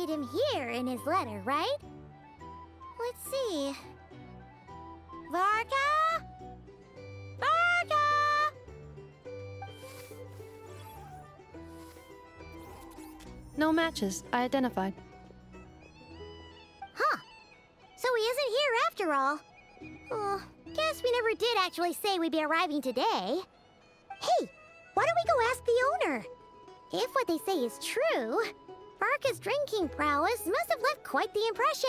copied him here in his letter, right? Let's see. Varka? Varka! No matches. I identified. Huh. So he isn't here after all. Oh, guess we never did actually say we'd be arriving today. Hey, why don't we go ask the owner? If what they say is true, Varka's drinking prowess must have left quite the impression.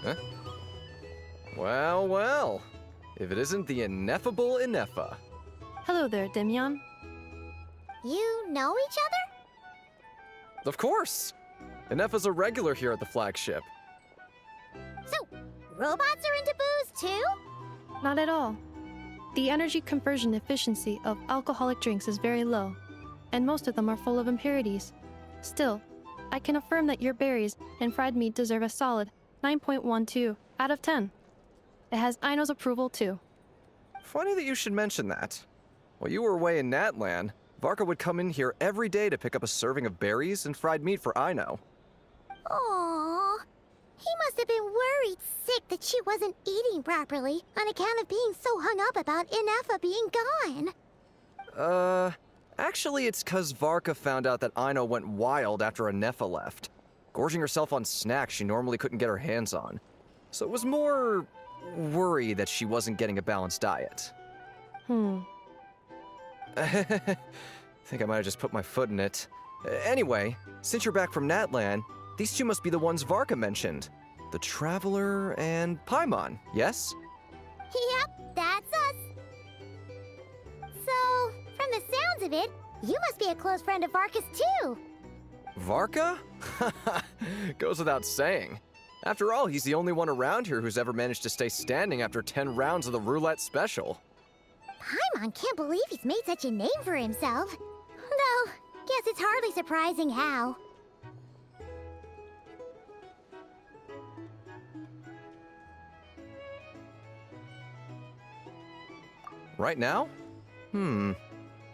Huh? Well, well. If it isn't the ineffable Ineffa. Hello there, Demyon. You know each other? Of course! Ineffa's a regular here at the flagship. So, robots are into booze too? Not at all. The energy conversion efficiency of alcoholic drinks is very low, and most of them are full of impurities. Still, I can affirm that your berries and fried meat deserve a solid 9.12 out of 10. It has Aino's approval too. Funny that you should mention that. While you were away in Natlan, Varka would come in here every day to pick up a serving of berries and fried meat for Aino. Aww. He must have been worried sick that she wasn't eating properly on account of being so hung up about Ineffa being gone. Actually it's 'cause Varka found out that Aino went wild after Ineffa left, gorging herself on snacks she normally couldn't get her hands on. So it was more worry that she wasn't getting a balanced diet. Think I might have just put my foot in it. Anyway, since you're back from Natlan, these two must be the ones Varka mentioned. The Traveler and Paimon, yes? Yep, that's us. So, from the sounds of it, you must be a close friend of Varka's too. Varka? Goes without saying. After all, he's the only one around here who's ever managed to stay standing after 10 rounds of the roulette special. Paimon can't believe he's made such a name for himself. Though, guess it's hardly surprising how. Right now?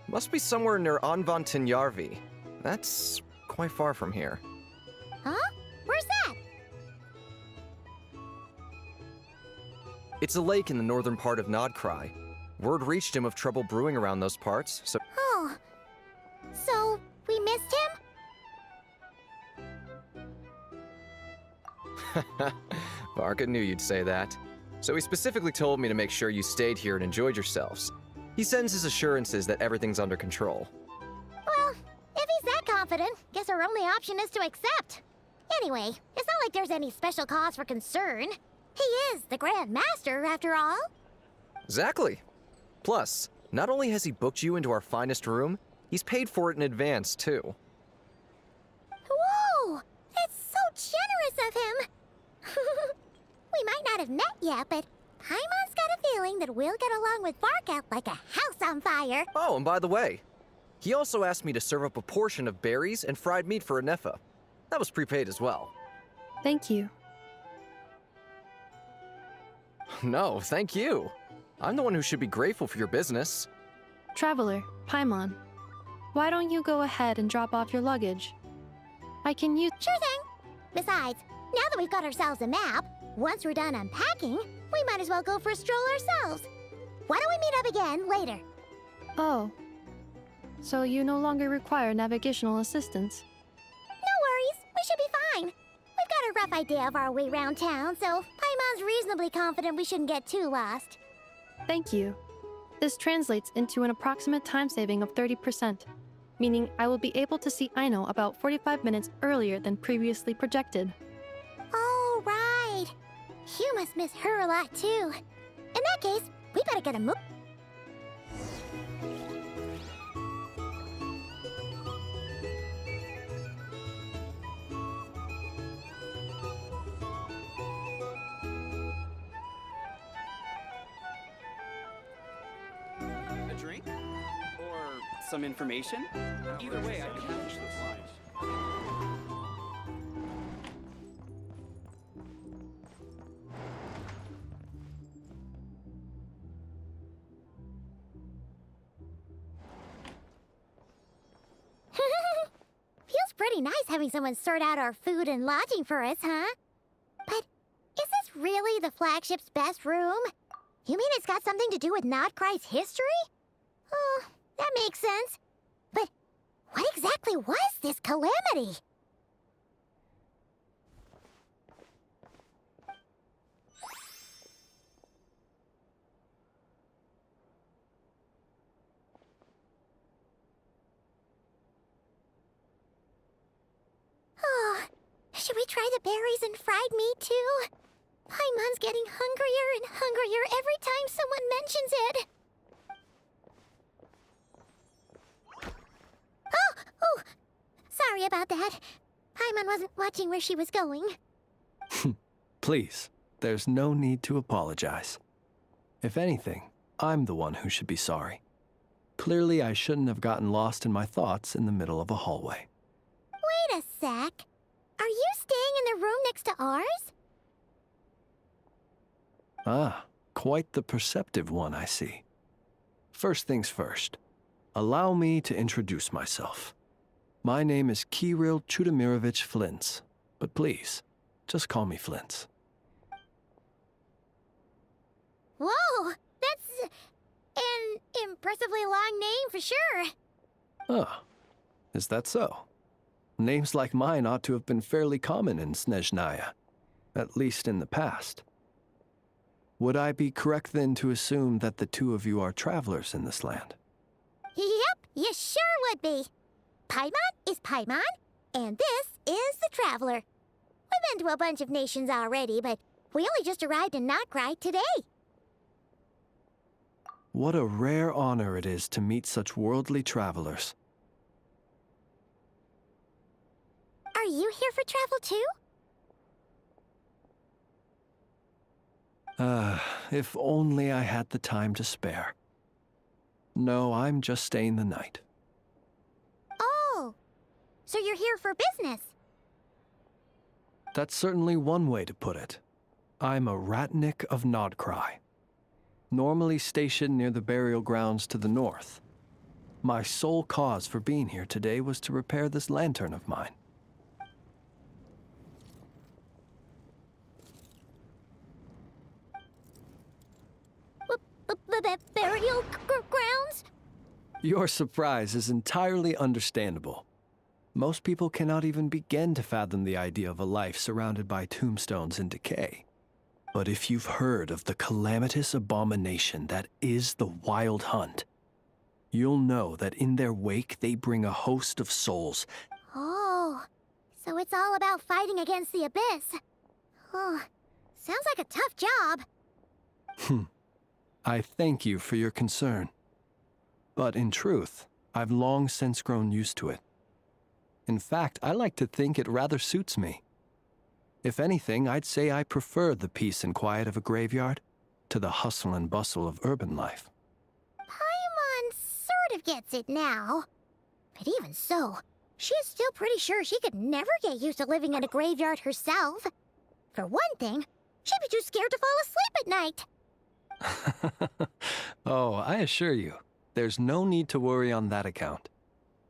Must be somewhere near Anvantinyarvi. That's quite far from here. Huh? Where's that? It's a lake in the northern part of Krai. Word reached him of trouble brewing around those parts, so... Oh. So, we missed him? Varka knew you'd say that. So he specifically told me to make sure you stayed here and enjoyed yourselves. He sends his assurances that everything's under control. Well, if he's that confident, guess our only option is to accept. Anyway, it's not like there's any special cause for concern. He is the Grand Master, after all. Exactly. Plus, not only has he booked you into our finest room, he's paid for it in advance, too. Whoa! That's so generous of him! We might not have met yet, but Paimon's got a feeling that we'll get along with Varka like a house on fire. Oh, and by the way, he also asked me to serve up a portion of berries and fried meat for Ineffa. That was prepaid as well. Thank you. No, thank you. I'm the one who should be grateful for your business. Traveler, Paimon, why don't you go ahead and drop off your luggage? I can use— Sure thing. Besides, now that we've got ourselves a map, once we're done unpacking, we might as well go for a stroll ourselves. Why don't we meet up again later? Oh. So you no longer require navigational assistance? No worries, we should be fine. We've got a rough idea of our way around town, so Paimon's reasonably confident we shouldn't get too lost. Thank you. This translates into an approximate time saving of 30%, meaning I will be able to see Aino about 45 minutes earlier than previously projected. Oh, right. You must miss her a lot, too. In that case, we better get a move. A drink? Or some information? Either way, I can manage this. pretty nice having someone sort out our food and lodging for us, huh? But is this really the flagship's best room? You mean it's got something to do with Krei's history? Oh, that makes sense. But what exactly was this calamity? Oh, should we try the berries and fried meat too? Paimon's getting hungrier and hungrier every time someone mentions it. Oh, sorry about that. Paimon wasn't watching where she was going. Please, there's no need to apologize. If anything, I'm the one who should be sorry. Clearly, I shouldn't have gotten lost in my thoughts in the middle of a hallway. Wait a sec. Are you staying in the room next to ours? Ah, quite the perceptive one, I see. First things first, allow me to introduce myself. My name is Kirill Chudamirovich Flintz, but please, just call me Flintz. Whoa, that's an impressively long name for sure. Oh, is that so? Names like mine ought to have been fairly common in Snezhnaya, at least in the past. Would I be correct then to assume that the two of you are travelers in this land? Yep, you sure would be. Paimon is Paimon, and this is the Traveler. We've been to a bunch of nations already, but we only just arrived in Krai today. What a rare honor it is to meet such worldly travelers. Are you here for travel too? If only I had the time to spare. No, I'm just staying the night. Oh, so you're here for business? That's certainly one way to put it. I'm a Ratnik of Krai, normally stationed near the burial grounds to the north. My sole cause for being here today was to repair this lantern of mine. Burial grounds? Your surprise is entirely understandable. Most people cannot even begin to fathom the idea of a life surrounded by tombstones and decay. But if you've heard of the calamitous abomination that is the Wild Hunt, you'll know that in their wake they bring a host of souls. Oh, so it's all about fighting against the abyss. Oh, sounds like a tough job. I thank you for your concern. But in truth, I've long since grown used to it. In fact, I like to think it rather suits me. If anything, I'd say I prefer the peace and quiet of a graveyard to the hustle and bustle of urban life. Paimon sort of gets it now. But even so, she's still pretty sure she could never get used to living in a graveyard herself. For one thing, she'd be too scared to fall asleep at night. Oh, I assure you, there's no need to worry on that account.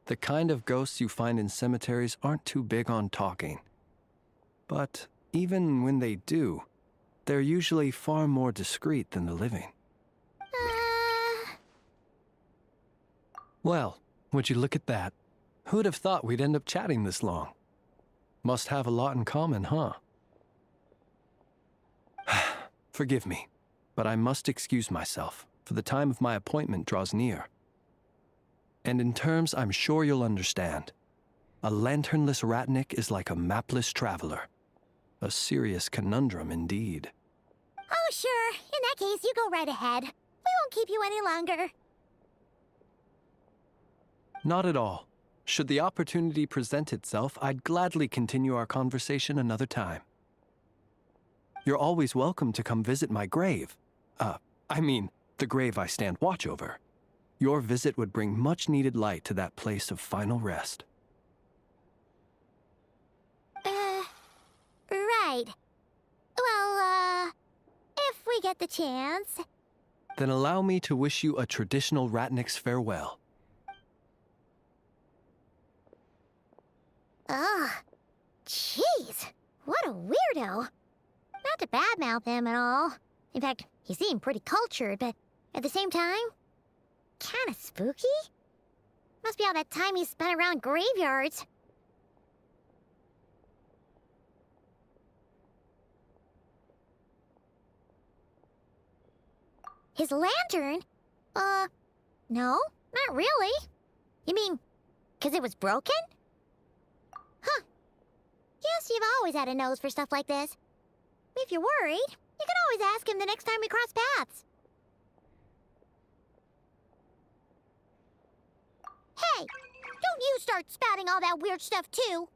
The kind of ghosts you find in cemeteries aren't too big on talking. But even when they do, they're usually far more discreet than the living. Well, would you look at that? Who'd have thought we'd end up chatting this long? Must have a lot in common, huh? Forgive me, but I must excuse myself, for the time of my appointment draws near. And in terms I'm sure you'll understand, a lanternless Ratnik is like a mapless traveler. A serious conundrum indeed. Oh, sure. In that case, you go right ahead. We won't keep you any longer. Not at all. Should the opportunity present itself, I'd gladly continue our conversation another time. You're always welcome to come visit my grave. I mean, the grave I stand watch over. Your visit would bring much-needed light to that place of final rest. Right. Well, if we get the chance. Then allow me to wish you a traditional Ratnik's farewell. Ugh. Jeez. What a weirdo. Not to badmouth him at all. In fact, he seemed pretty cultured, but at the same time, kinda spooky? Must be all that time he spent around graveyards. His lantern? No, not really. You mean, 'cause it was broken? Huh. Guess you've always had a nose for stuff like this. If you're worried, you can always ask him the next time we cross paths. Hey, don't you start spouting all that weird stuff too.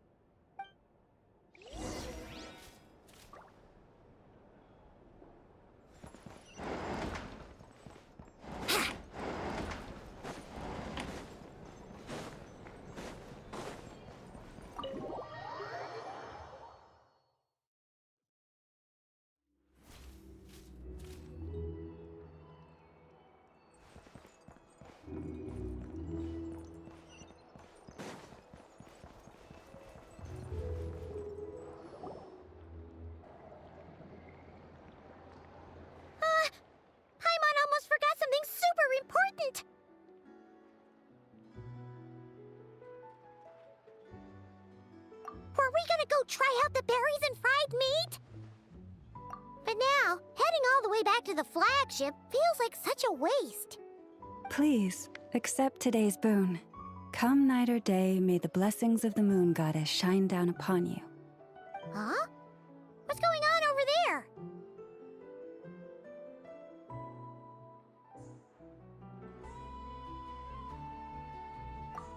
Paimon almost forgot something super important. Were we gonna go try out the berries and fried meat? But now, heading all the way back to the flagship feels like such a waste. Please, accept today's boon. Come night or day, may the blessings of the moon goddess shine down upon you. Huh? What's going on over there?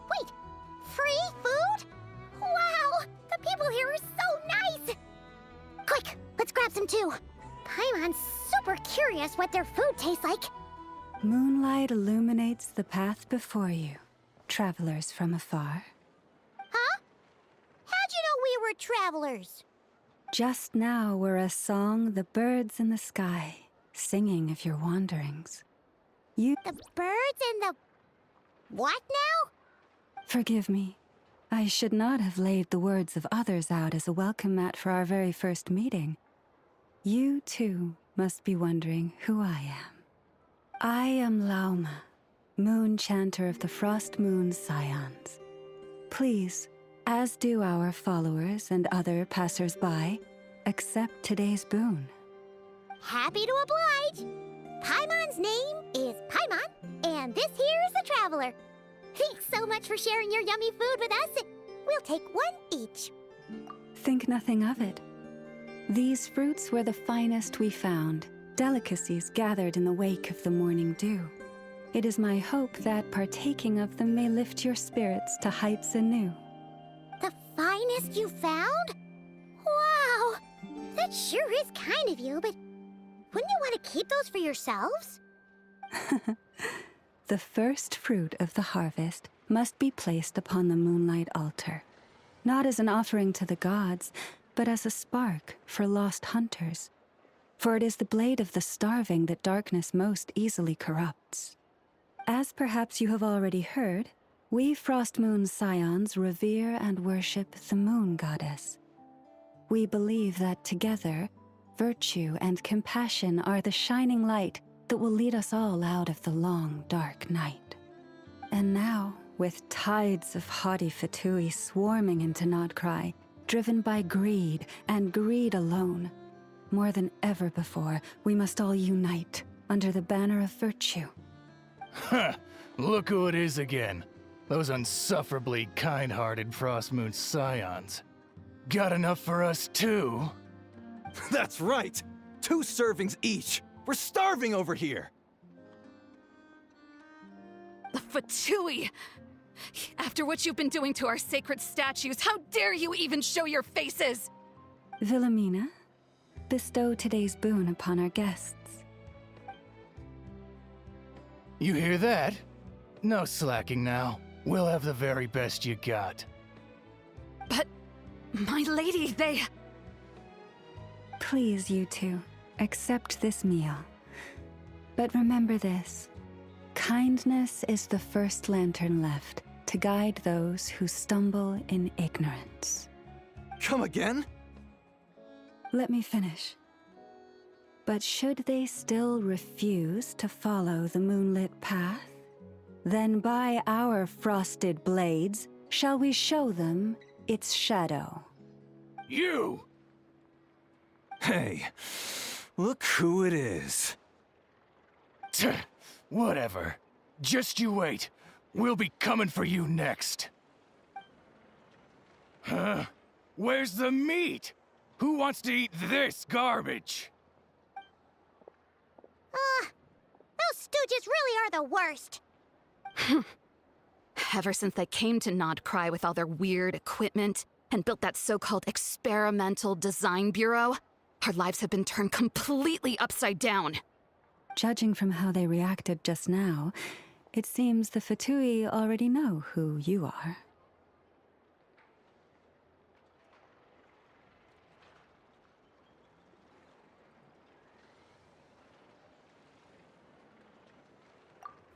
Wait, free food? Wow, the people here are so nice! Quick, let's grab some too. Paimon's super curious what their food tastes like. Moonlight illuminates the path before you, travelers from afar. Huh? How'd you know we were travelers? Just now were a song the birds in the sky, singing of your wanderings. You The birds and the... what now? forgive me. I should not have laid the words of others out as a welcome mat for our very first meeting. You, too, must be wondering who I am. I am Lauma, moon chanter of the Frost Moon Scions. Please, as do our followers and other passers-by, accept today's boon. Happy to oblige. Paimon's name is Paimon, and this here is the Traveler. Thanks so much for sharing your yummy food with us. We'll take one each. Think nothing of it. These fruits were the finest we found, delicacies gathered in the wake of the morning dew. It is my hope that partaking of them may lift your spirits to heights anew. The finest you found? Wow! That sure is kind of you, but wouldn't you want to keep those for yourselves? The first fruit of the harvest must be placed upon the moonlight altar, not as an offering to the gods, but as a spark for lost hunters. For it is the blade of the starving that darkness most easily corrupts. As perhaps you have already heard, we Frost Moon Scions revere and worship the moon goddess. We believe that together, virtue and compassion are the shining light that will lead us all out of the long, dark night. And now, with tides of haughty Fatui swarming into Krai, driven by greed and greed alone, more than ever before, we must all unite under the banner of virtue. Huh, look who it is again. Those unsufferably kind-hearted Frost Moon Scions. Got enough for us too? That's right! 2 servings each! We're starving over here! The Fatui! After what you've been doing to our sacred statues, how dare you even show your faces! Wilhelmina, bestow today's boon upon our guests. You hear that? No slacking now. We'll have the very best you got. But, my lady, they... Please, you two, accept this meal. But remember this. Kindness is the first lantern left, to guide those who stumble in ignorance. Come again? Let me finish. But should they still refuse to follow the moonlit path, then by our frosted blades shall we show them its shadow. You! Hey, look who it is. Whatever. Just you wait. We'll be coming for you next. Huh? Where's the meat? Who wants to eat this garbage? Those stooges really are the worst. Ever since they came to Nod Krai with all their weird equipment and built that so-called experimental design bureau, our lives have been turned completely upside down. Judging from how they reacted just now, it seems the Fatui already know who you are.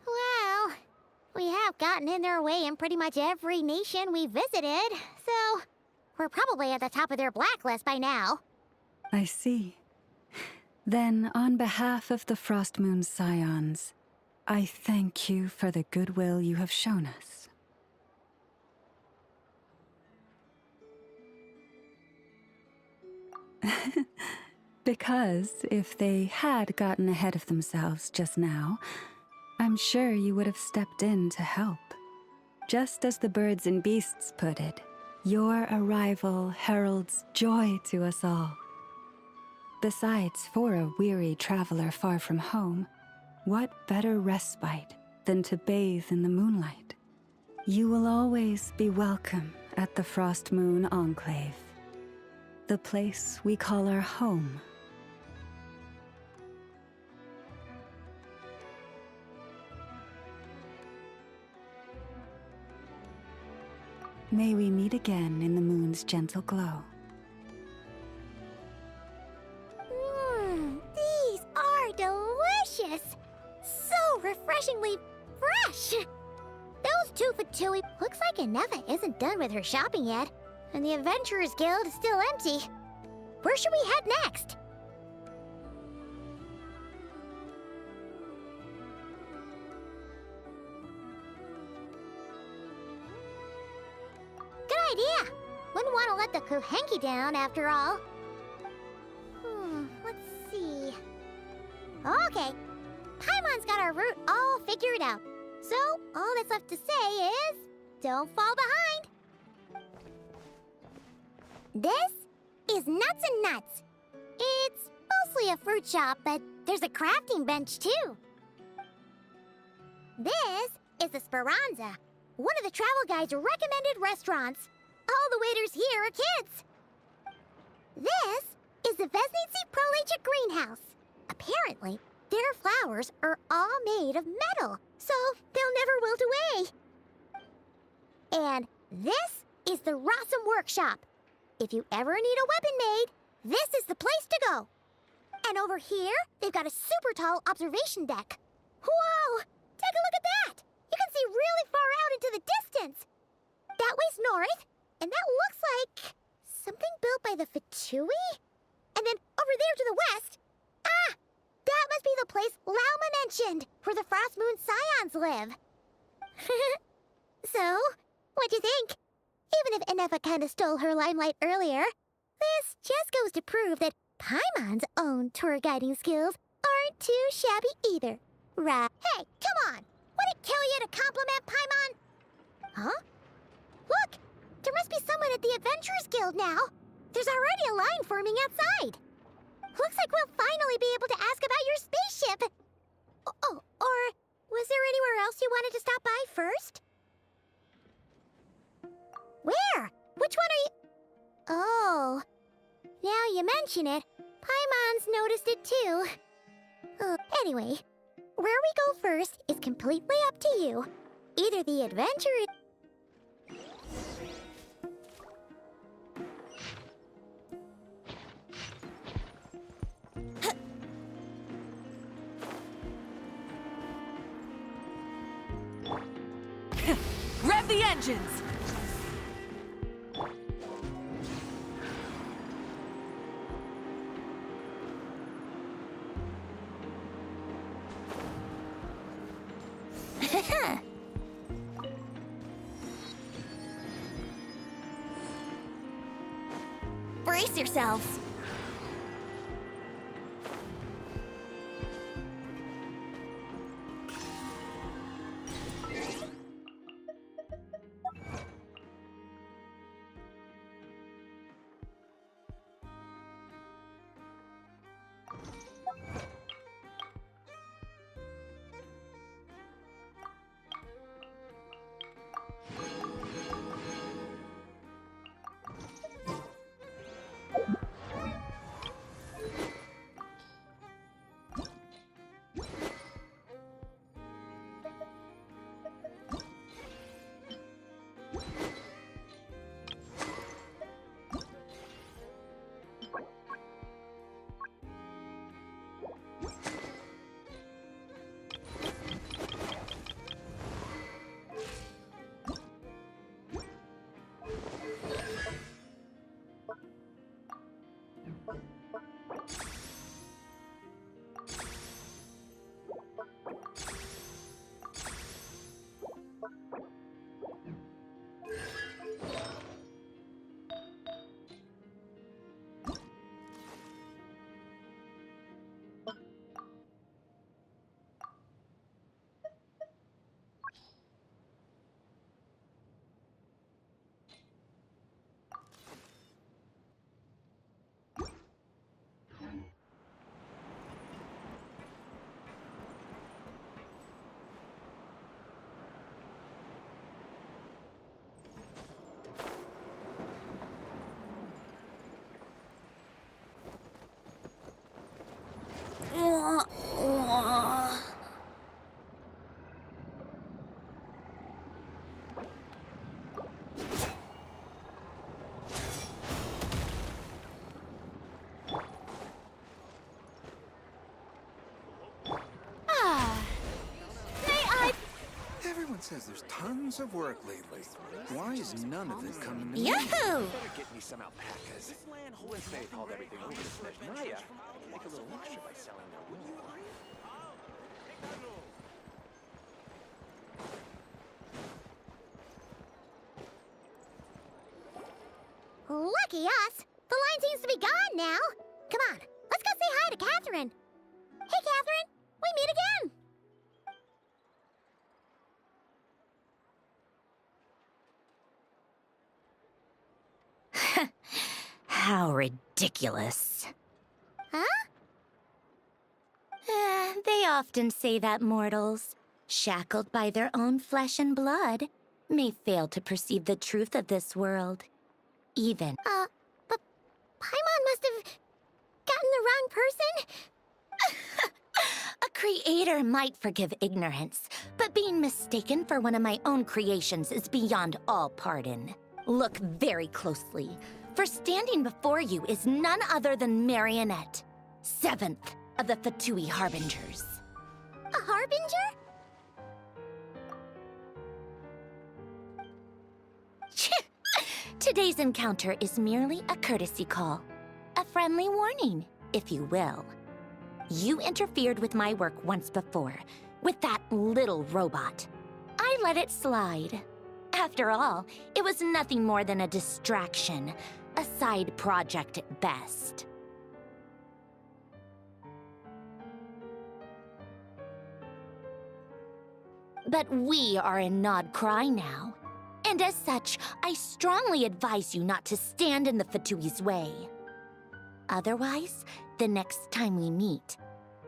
Well, we have gotten in their way in pretty much every nation we visited, so we're probably at the top of their blacklist by now. I see. Then, on behalf of the Frostmoon Scions, I thank you for the goodwill you have shown us. Because if they had gotten ahead of themselves just now, I'm sure you would have stepped in to help. Just as the birds and beasts put it, your arrival heralds joy to us all. Besides, for a weary traveler far from home, what better respite than to bathe in the moonlight? You will always be welcome at the Frostmoon Enclave, the place we call our home. May we meet again in the moon's gentle glow. These are delicious! So refreshingly fresh! Those two Fatui. Looks like Inefa isn't done with her shopping yet, and the Adventurers Guild is still empty. Where should we head next? Good idea! Wouldn't want to let the Kuhenki down after all. Let's see. Okay. Paimon's got our route all figured out. So, all that's left to say is, don't fall behind. This is Nuts and Nuts. It's mostly a fruit shop, but there's a crafting bench too. This is the Speranza, one of the travel guide's recommended restaurants. All the waiters here are kids. This is the Vesnitsi Prolecha greenhouse. Apparently, their flowers are all made of metal, so they'll never wilt away. And this is the Rossum Workshop. If you ever need a weapon made, this is the place to go. And over here, they've got a super tall observation deck. Whoa! Take a look at that! You can see really far out into the distance. That way's north, and that looks like something built by the Fatui? And then over there to the west, that must be the place Lauma mentioned, where the Frostmoon Scions live. So, what'd you think? Even if Inefa kinda stole her limelight earlier, this just goes to prove that Paimon's own tour guiding skills aren't too shabby either. Right? Hey, come on! Would it kill you to compliment Paimon? Huh? Look! There must be someone at the Adventurers Guild now. There's already a line forming outside. Looks like we'll finally be able to ask about your spaceship. Oh, or was there anywhere else you wanted to stop by first? Where? Which one are you? Oh, now you mention it, Paimon's noticed it too. Anyway, where we go first is completely up to you. Either the adventure... Rev the engines! Brace yourselves. Everyone says there's tons of work lately. Why is none of it coming to me? Yahoo! Better get me some alpacas. Once they hauled everything over to Snezhnaya, make a little extra by selling their wool. Lucky us! The line seems to be gone now. Come on, let's go say hi to Catherine. Hey, Catherine! We meet again! How ridiculous. Huh? They often say that mortals, shackled by their own flesh and blood, may fail to perceive the truth of this world. Even. But Paimon must have gotten the wrong person? A creator might forgive ignorance, but being mistaken for one of my own creations is beyond all pardon. Look very closely, for standing before you is none other than Marionette, 7th of the Fatui Harbingers. A harbinger? Today's encounter is merely a courtesy call. A friendly warning, if you will. You interfered with my work once before, with that little robot. I let it slide. After all, it was nothing more than a distraction, a side project at best. But we are in Nod Krai now. And as such, I strongly advise you not to stand in the Fatui's way. Otherwise, the next time we meet,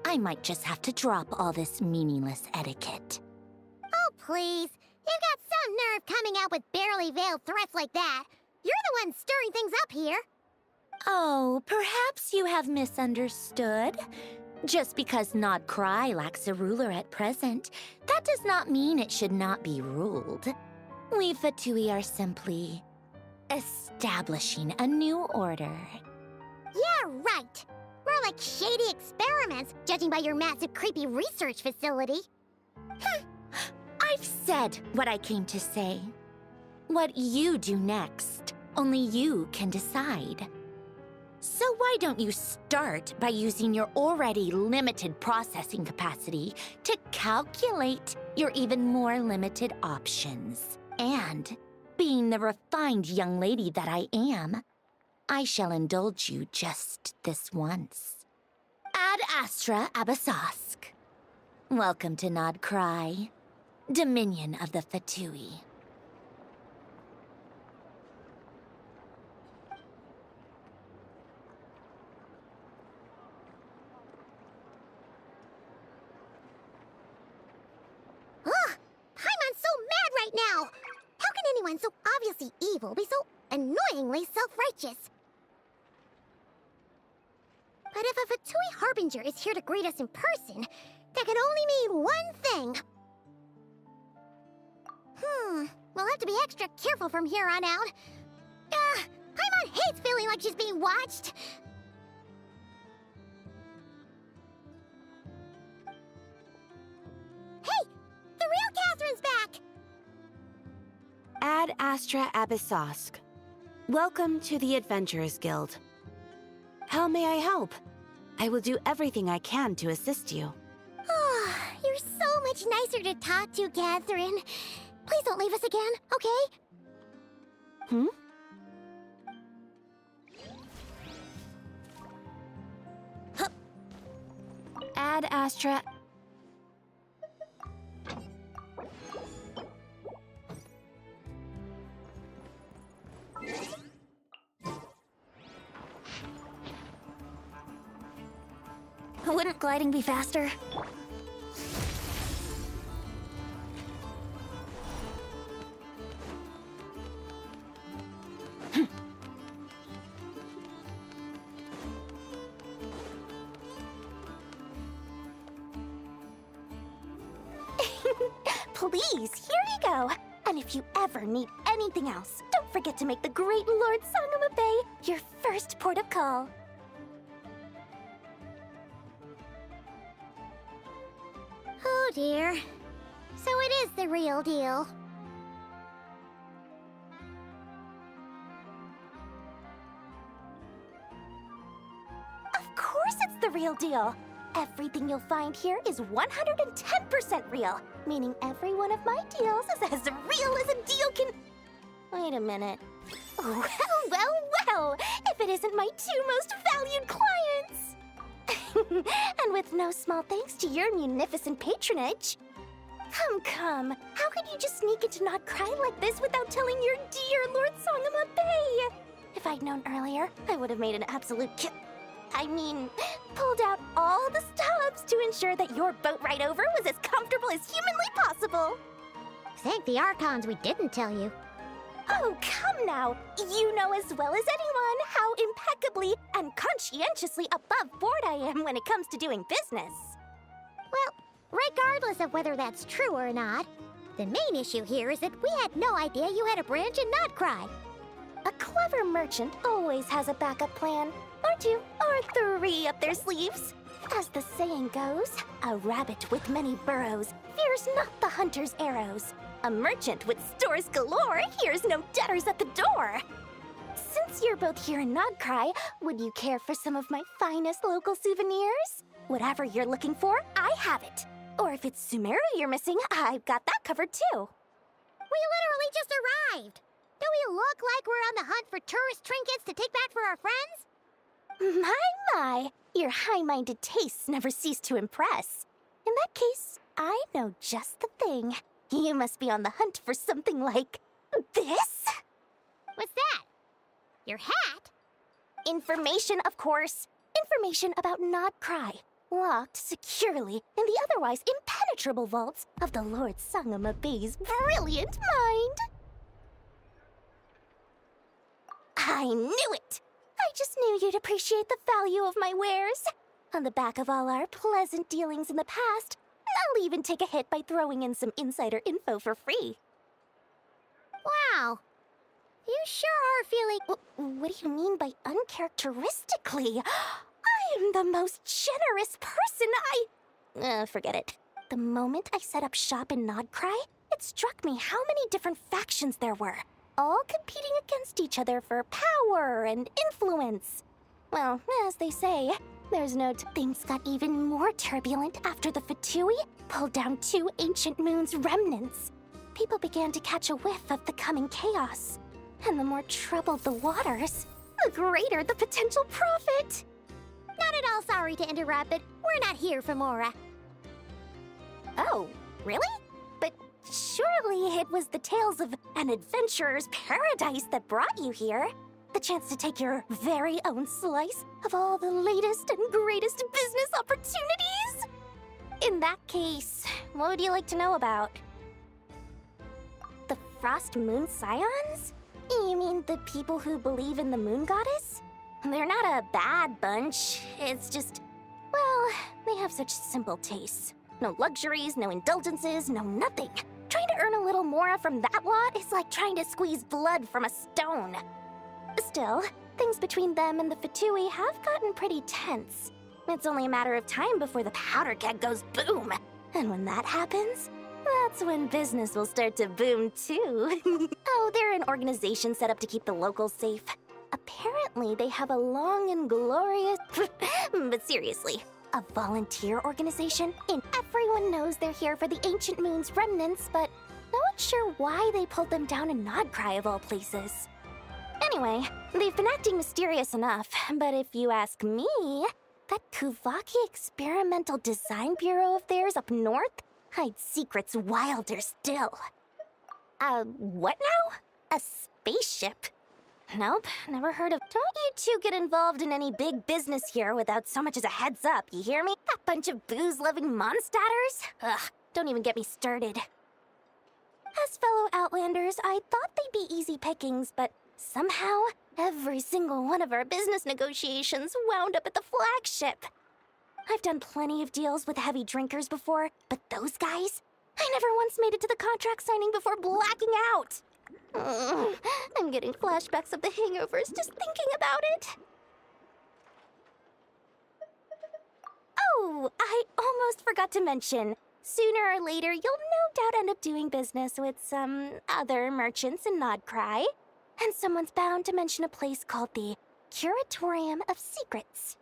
I might just have to drop all this meaningless etiquette. Oh, please. You've got some nerve coming out with barely veiled threats like that. You're the one stirring things up here. Oh, perhaps you have misunderstood. Just because Nod Krai lacks a ruler at present, that does not mean it should not be ruled. We Fatui are simply establishing a new order. Yeah, right. More like shady experiments, judging by your massive, creepy research facility. I I've said what I came to say. What you do next, only you can decide. So why don't you start by using your already limited processing capacity to calculate your even more limited options? And, being the refined young lady that I am, I shall indulge you just this once. Ad Astra Abasask. Welcome to Nod Krai, Dominion of the Fatui. Ugh! Paimon's so mad right now! How can anyone so obviously evil be so annoyingly self-righteous? But if a Fatui Harbinger is here to greet us in person, that can only mean one thing. We'll have to be extra careful from here on out. Paimon hates feeling like she's being watched. Hey! The real Catherine's back! Ad Astra Abyssosque. Welcome to the Adventurers Guild. How may I help? I will do everything I can to assist you. Oh, you're so much nicer to talk to, Catherine. Please don't leave us again, okay? Ad Astra... Wouldn't gliding be faster? Please, here you go. And if you ever need anything else, don't forget to make the great Lord Sangama Bay your first port of call. Oh dear. So it is the real deal. Of course it's the real deal. Everything you'll find here is 110% real, meaning every one of my deals is as real as a deal can... Wait a minute. Well, well, well, if it isn't my two most valued clients! And with no small thanks to your munificent patronage. Come, how could you just sneak into Nod Krai like this without telling your dear Lord Sangama Bay? If I'd known earlier, I would have made an absolute pulled out all the stops to ensure that your boat ride over was as comfortable as humanly possible. Thank the Archons we didn't tell you. Oh, come now. You know as well as anyone how impeccably and conscientiously above board I am when it comes to doing business. Well, regardless of whether that's true or not, the main issue here is that we had no idea you had a branch in Nod Krai. A clever merchant always has a backup plan, or two, or three up their sleeves. As the saying goes, a rabbit with many burrows fears not the hunter's arrows. A merchant with stores galore hears no debtors at the door. Since you're both here in Nod Krai, would you care for some of my finest local souvenirs? Whatever you're looking for, I have it. Or if it's Sumeru you're missing, I've got that covered too. We literally just arrived. Do we look like we're on the hunt for tourist trinkets to take back for our friends? My, your high-minded tastes never cease to impress. In that case, I know just the thing. You must be on the hunt for something like this? What's that? Your hat? Information, of course. Information about Nod Krai, locked securely in the otherwise impenetrable vaults of the Lord Sangama Bay's brilliant mind. I knew it! I just knew you'd appreciate the value of my wares. On the back of all our pleasant dealings in the past, I'll even take a hit by throwing in some insider info for free. Wow. You sure are feeling... What do you mean by uncharacteristically? I am the most generous person. Forget it. The moment I set up shop in Nod Krai, It struck me how many different factions there were, all competing against each other for power and influence. Well, as they say, there's no things got even more turbulent after the Fatui pulled down 2 ancient moon's remnants. People began to catch a whiff of the coming chaos. And the more troubled the waters, the greater the potential profit. Not at all sorry to interrupt, but we're not here for Mora. Oh, really? But surely it was the tales of an adventurer's paradise that brought you here. The chance to take your very own slice of all the latest and greatest business opportunities? In that case, what would you like to know about? The Frost Moon Scions? You mean the people who believe in the Moon Goddess? They're not a bad bunch. It's just, well, they have such simple tastes. No luxuries, no indulgences, no nothing. Trying to earn a little more from that lot is like trying to squeeze blood from a stone. Still, things between them and the Fatui have gotten pretty tense. It's only a matter of time before the powder keg goes boom. And when that happens, that's when business will start to boom too. Oh, they're an organization set up to keep the locals safe. Apparently, they have a long and glorious... but seriously, a volunteer organization? And everyone knows they're here for the Ancient Moon's remnants, but no one's sure why they pulled them down in Krai of all places. Anyway, they've been acting mysterious enough, but if you ask me, that Kuvaki Experimental Design Bureau of theirs up north hides secrets wilder still. What now? A spaceship? Nope, never heard of. Don't you two get involved in any big business here without so much as a heads up, you hear me? That bunch of booze-loving monstatters? Ugh, don't even get me started. As fellow Outlanders, I thought they'd be easy pickings, but somehow, every single one of our business negotiations wound up at the flagship. I've done plenty of deals with heavy drinkers before, but those guys? I never once made it to the contract signing before blacking out. I'm getting flashbacks of the hangovers just thinking about it. Oh, I almost forgot to mention. Sooner or later, you'll no doubt end up doing business with some other merchants in Krai. And someone's bound to mention a place called the Curatorium of Secrets.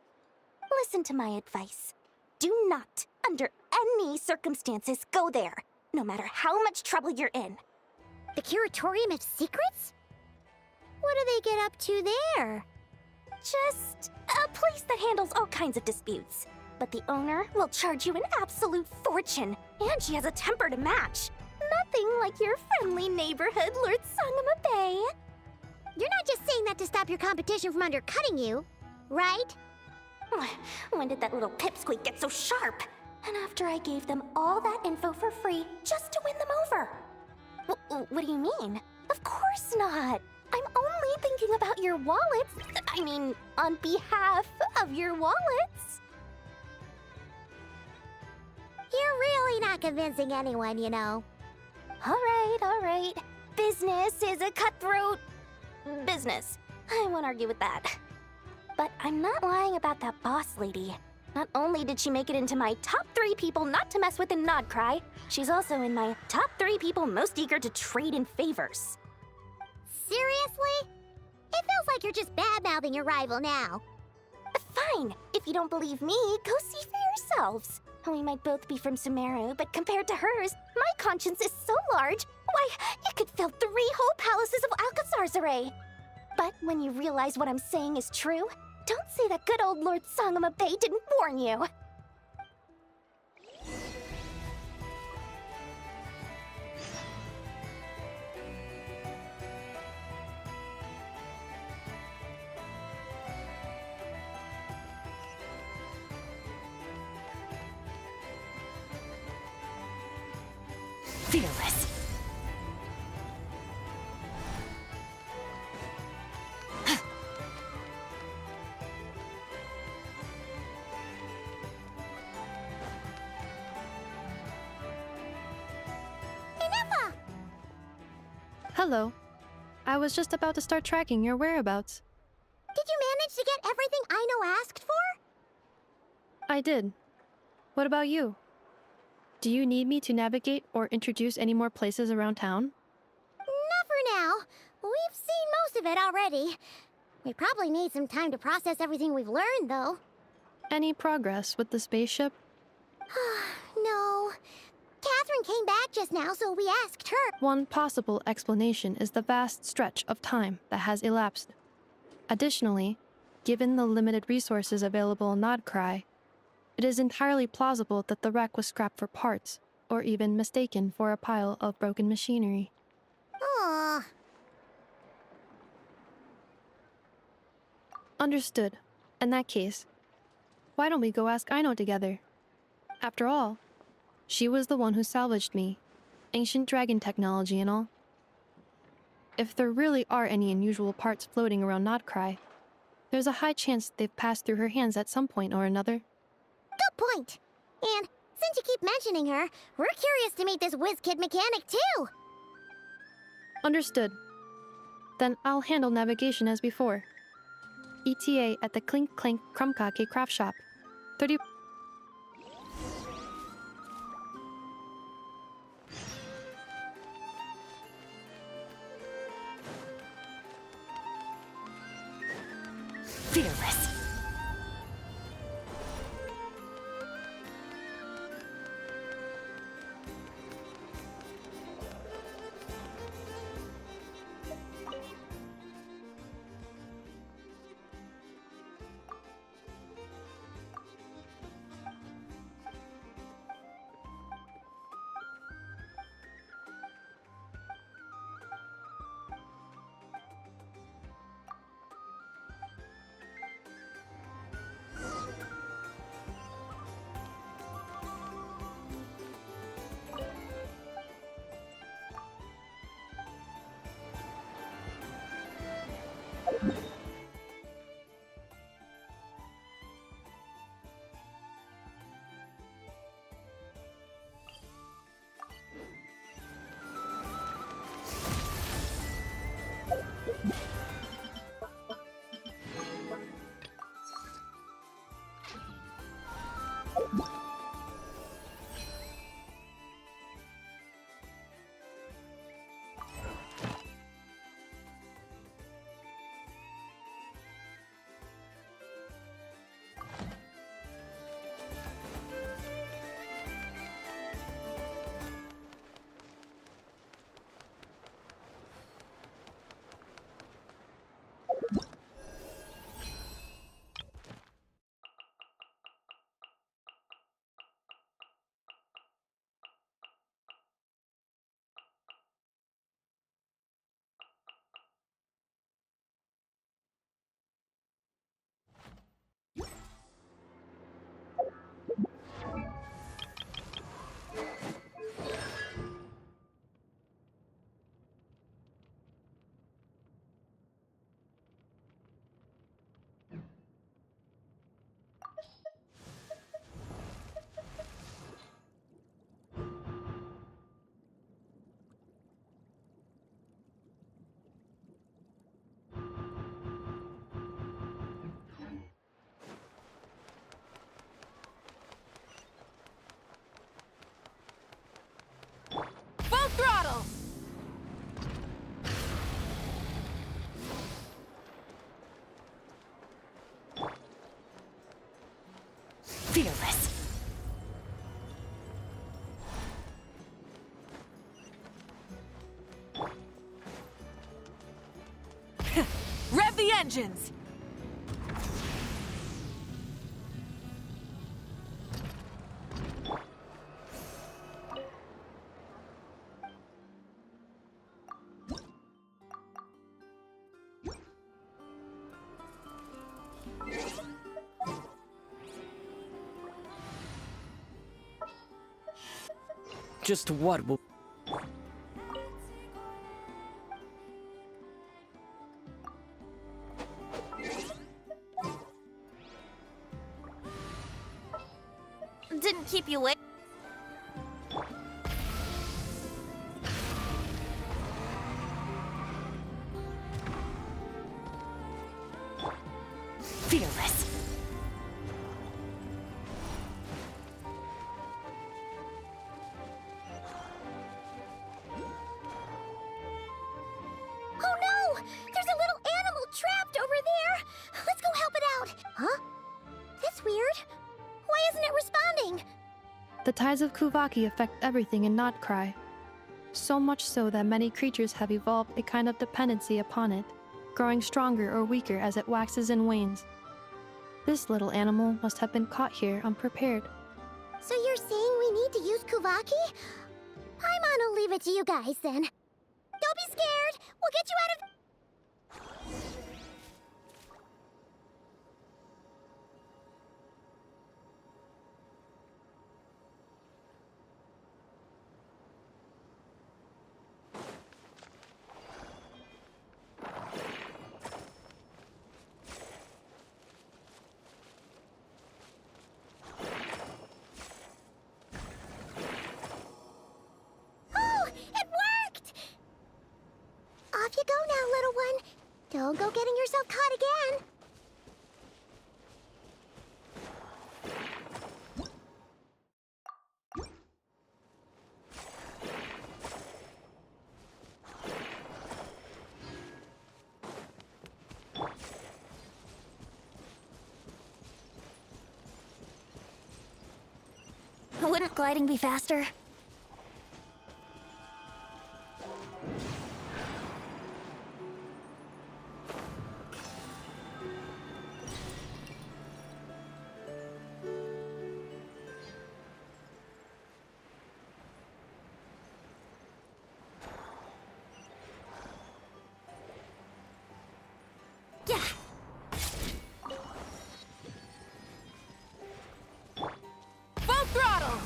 Listen to my advice. Do not, under any circumstances, go there, no matter how much trouble you're in. The Curatorium of Secrets? What do they get up to there? Just a place that handles all kinds of disputes. But the owner will charge you an absolute fortune, and she has a temper to match. Nothing like your friendly neighborhood, Lord Sangama Bay. You're not just saying that to stop your competition from undercutting you, right? When did that little pipsqueak get so sharp? And after I gave them all that info for free just to win them over. What do you mean? Of course not. I'm only thinking about your wallets. I mean, on behalf of your wallets. You're really not convincing anyone, you know. All right. Business is a cutthroat business. I won't argue with that. But I'm not lying about that boss lady. Not only did she make it into my top 3 people not to mess with in Krai, she's also in my top 3 people most eager to trade in favors. Seriously? It feels like you're just bad-mouthing your rival now. Fine. If you don't believe me, go see for yourselves. We might both be from Sumeru, but compared to hers, my conscience is so large, why, it could fill 3 whole palaces of Alcazar's array. But when you realize what I'm saying is true, don't say that good old Lord Sangama Bay didn't warn you. Fearless. Hello. I was just about to start tracking your whereabouts. Did you manage to get everything Aino asked for? I did. What about you? Do you need me to navigate or introduce any more places around town? Not for now. We've seen most of it already. We probably need some time to process everything we've learned, though. Any progress with the spaceship? No. Catherine came back just now, so we asked her. One possible explanation is the vast stretch of time that has elapsed. Additionally, given the limited resources available on Krai, it is entirely plausible that the wreck was scrapped for parts, or even mistaken for a pile of broken machinery. Aww. Understood. In that case, why don't we go ask Aino together? After all, she was the one who salvaged me. Ancient dragon technology and all. If there really are any unusual parts floating around Krai, there's a high chance they've passed through her hands at some point or another. Good point. And since you keep mentioning her, we're curious to meet this whiz-kid mechanic too. Understood. Then I'll handle navigation as before. ETA at the Clink Clank Krumkake craft shop. 30... Fearless. Throttle! Fearless. Rev the engines! Just what will... Didn't keep you waiting. Fearless. thing. The tides of Kuvaki affect everything in Not Krai. So much so that many creatures have evolved a kind of dependency upon it, growing stronger or weaker as it waxes and wanes. This little animal must have been caught here unprepared. So you're saying we need to use Kuvaki? I'm gonna leave it to you guys then. Don't be scared! We'll get you out of... Off you go now, little one. Don't go getting yourself caught again. Wouldn't gliding be faster? Full throttle!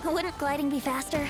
Wouldn't gliding be faster?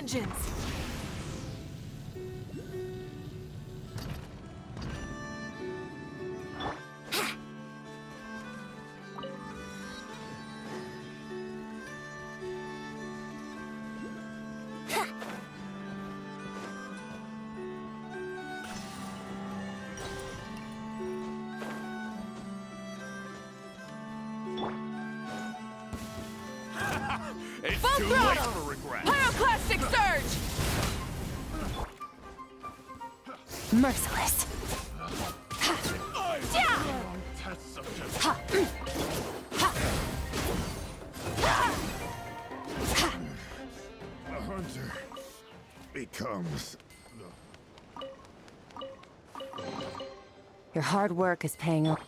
engines! It's Full too throttle! late for regret. Pyroclastic surge! Merciless. A hunter becomes... Your hard work is paying off.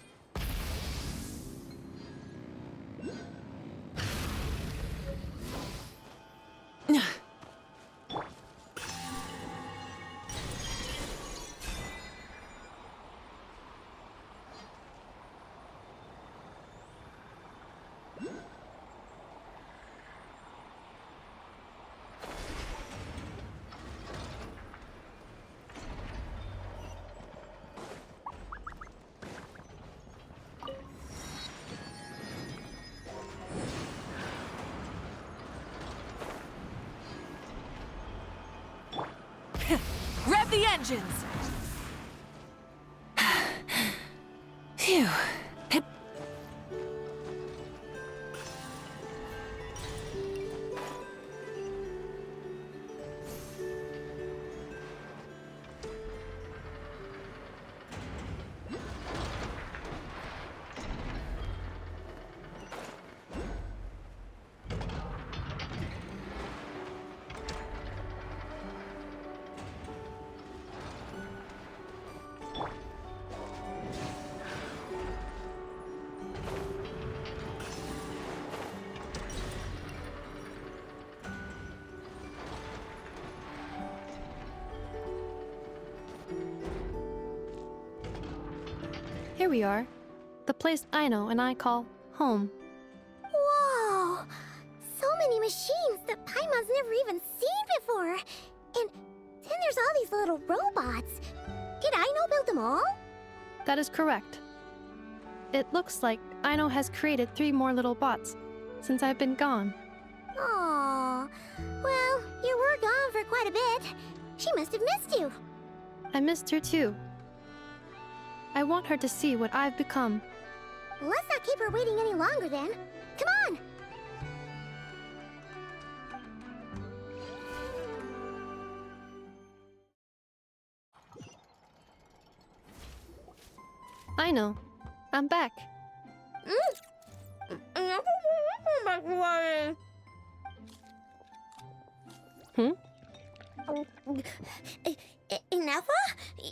Rev the engines! Phew. Here we are. The place Aino and I call home. Whoa! So many machines that Paimon's never even seen before. And then there's all these little robots. Did Aino build them all? That is correct. It looks like Aino has created 3 more little bots since I've been gone. Aww. Well, you were gone for quite a bit. She must have missed you. I missed her too. I want her to see what I've become. Let's not keep her waiting any longer then. Come on! Aino, I'm back. Ineffa?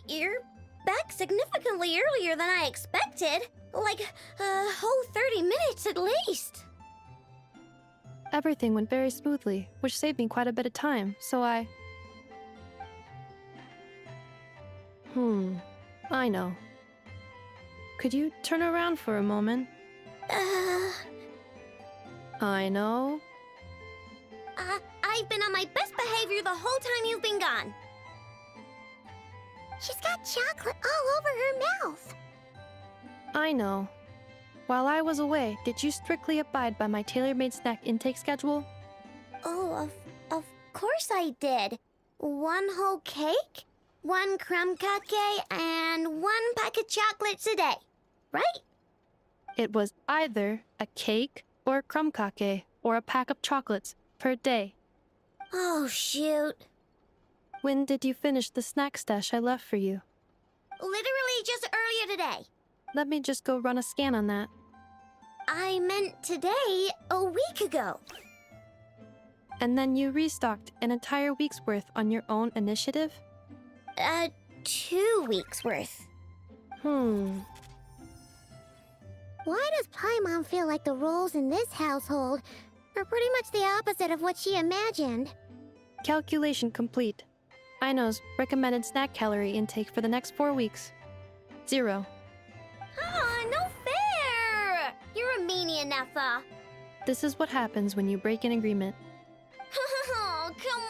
You're back significantly earlier than I expected. Like a whole 30 minutes at least. Everything went very smoothly, which saved me quite a bit of time, so I know. Could you turn around for a moment? I know. I've been on my best behavior the whole time you've been gone. She's got chocolate all over her mouth. I know. While I was away, did you strictly abide by my tailor-made snack intake schedule? Oh, of course I did. 1 whole cake, 1 crumb cake, and 1 pack of chocolates a day, right? It was either a cake or a crumb cake or a pack of chocolates per day. Oh, shoot. When did you finish the snack stash I left for you? Literally just earlier today. Let me just go run a scan on that. I meant today, a week ago. And then you restocked an entire week's worth on your own initiative? 2 weeks worth. Why does Paimon feel like the roles in this household are pretty much the opposite of what she imagined? Calculation complete. Aino's recommended snack calorie intake for the next 4 weeks. 0. Ah, no fair! You're a meanie, Ineffa. This is what happens when you break an agreement. Oh, come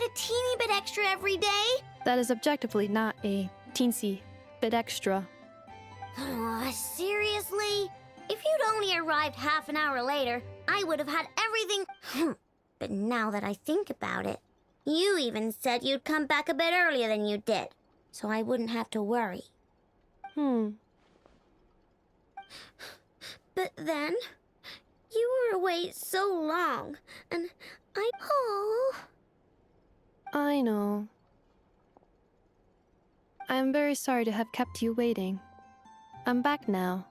a teeny bit extra every day? That is objectively not a teensy bit extra. Seriously? If you'd only arrived half an hour later, I would have had everything... But now that I think about it, you even said you'd come back a bit earlier than you did, so I wouldn't have to worry. But then, you were away so long, and I... Oh... I know. I am very sorry to have kept you waiting. I'm back now.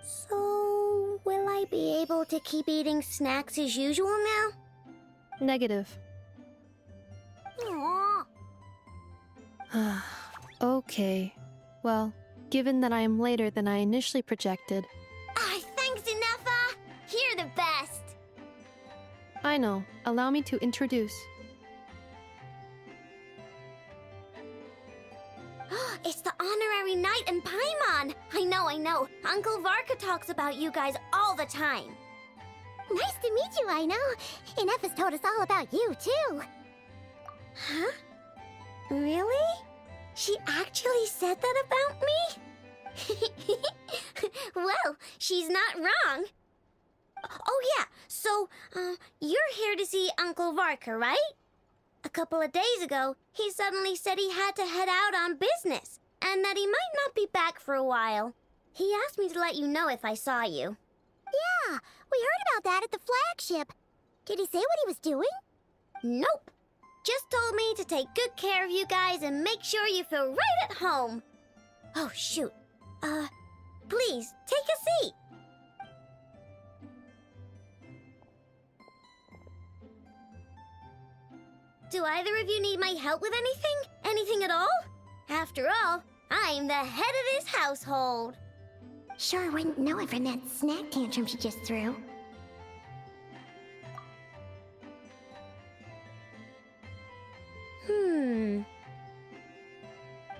So, will I be able to keep eating snacks as usual now? Negative. Aww. Okay. Well, given that I am later than I initially projected... Thanks, Inefa! You're the best! I know. Allow me to introduce. It's the honorary knight and Paimon! I know. Uncle Varka talks about you guys all the time. Nice to meet you, I know. Inefa's told us all about you, too. Huh? Really? She actually said that about me? Well, she's not wrong. Oh yeah, so, you're here to see Uncle Varka, right? A couple of days ago, he suddenly said he had to head out on business, and that he might not be back for a while. He asked me to let you know if I saw you. Yeah, we heard about that at the flagship. Did he say what he was doing? Nope. Just told me to take good care of you guys and make sure you feel right at home. Oh, shoot. Please, take a seat. Do either of you need my help with anything? Anything at all? After all, I'm the head of this household. Sure wouldn't know it from that snack tantrum she just threw.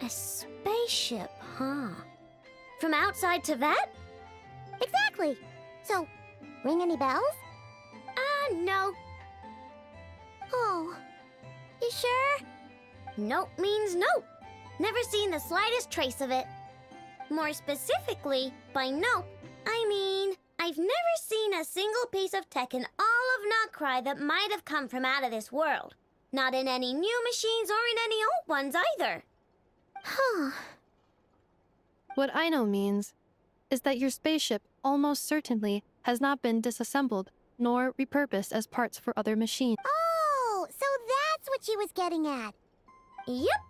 A spaceship, huh? From outside to that? Exactly. So, ring any bells? No. Oh, you sure? Nope means nope. Never seen the slightest trace of it. More specifically, by nope, I mean, I've never seen a single piece of tech in all of Krai that might have come from out of this world. Not in any new machines or in any old ones either. Huh. What I know means is that your spaceship almost certainly has not been disassembled nor repurposed as parts for other machines. Oh, so that's what she was getting at. Yep.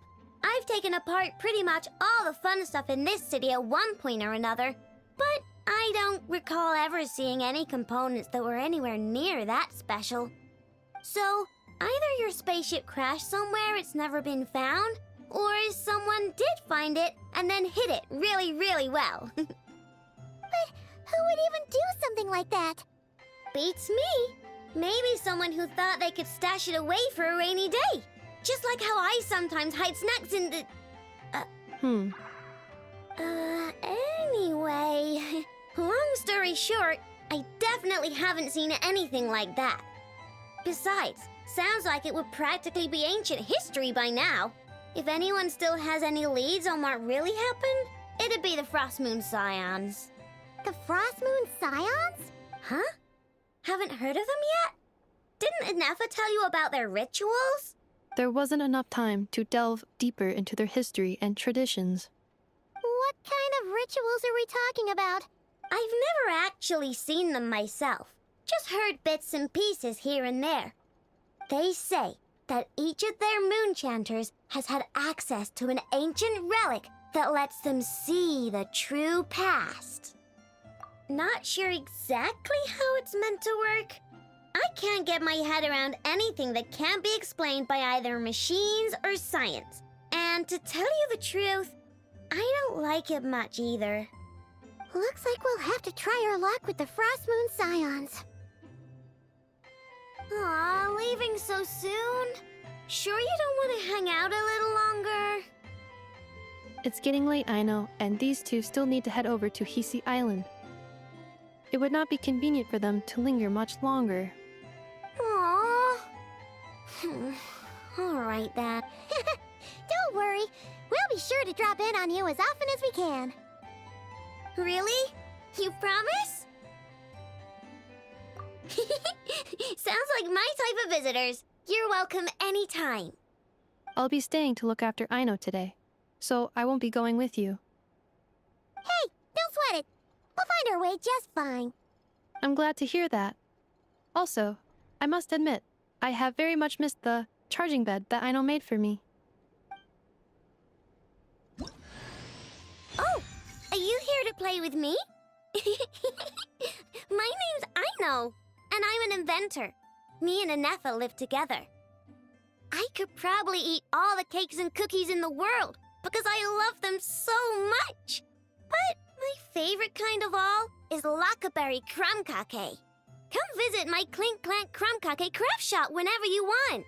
I've taken apart pretty much all the fun stuff in this city at one point or another, but I don't recall ever seeing any components that were anywhere near that special. So, either your spaceship crashed somewhere it's never been found, or someone did find it and then hid it really, really well. But who would even do something like that? Beats me. Maybe someone who thought they could stash it away for a rainy day. Just like how I sometimes hide snacks in the... Anyway... Long story short, I definitely haven't seen anything like that. Besides, sounds like it would practically be ancient history by now. If anyone still has any leads on what really happened, it'd be the Frost Moon Scions. The Frost Moon Scions? Huh? Haven't heard of them yet? Didn't Inefa tell you about their rituals? There wasn't enough time to delve deeper into their history and traditions. What kind of rituals are we talking about? I've never actually seen them myself. Just heard bits and pieces here and there. They say that each of their moon chanters has had access to an ancient relic that lets them see the true past. Not sure exactly how it's meant to work. I can't get my head around anything that can't be explained by either machines or science. And to tell you the truth, I don't like it much either. Looks like we'll have to try our luck with the Frost Moon Scions. Aw, leaving so soon? Sure you don't want to hang out a little longer? It's getting late, I know, and these two still need to head over to Hisi Island. it would not be convenient for them to linger much longer. Aww. Alright then. Don't worry. We'll be sure to drop in on you as often as we can. Really? You promise? Sounds like my type of visitors. You're welcome anytime. I'll be staying to look after Aino today, so I won't be going with you. Hey, don't sweat it. We'll find our way just fine. I'm glad to hear that. Also, I must admit, I have very much missed the charging bed that Aino made for me. Oh, are you here to play with me? My name's Aino, and I'm an inventor. Me and Anefa live together. I could probably eat all the cakes and cookies in the world because I love them so much. But my favorite kind of all is Lackaberry Crumb Cake. Come visit my Clink Clank Crumb Cake craft shop whenever you want.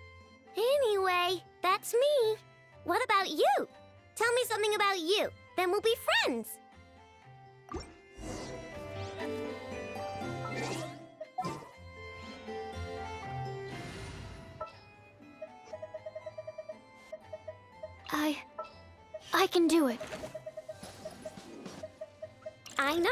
Anyway, that's me. What about you? Tell me something about you, then we'll be friends. I can do it. I know?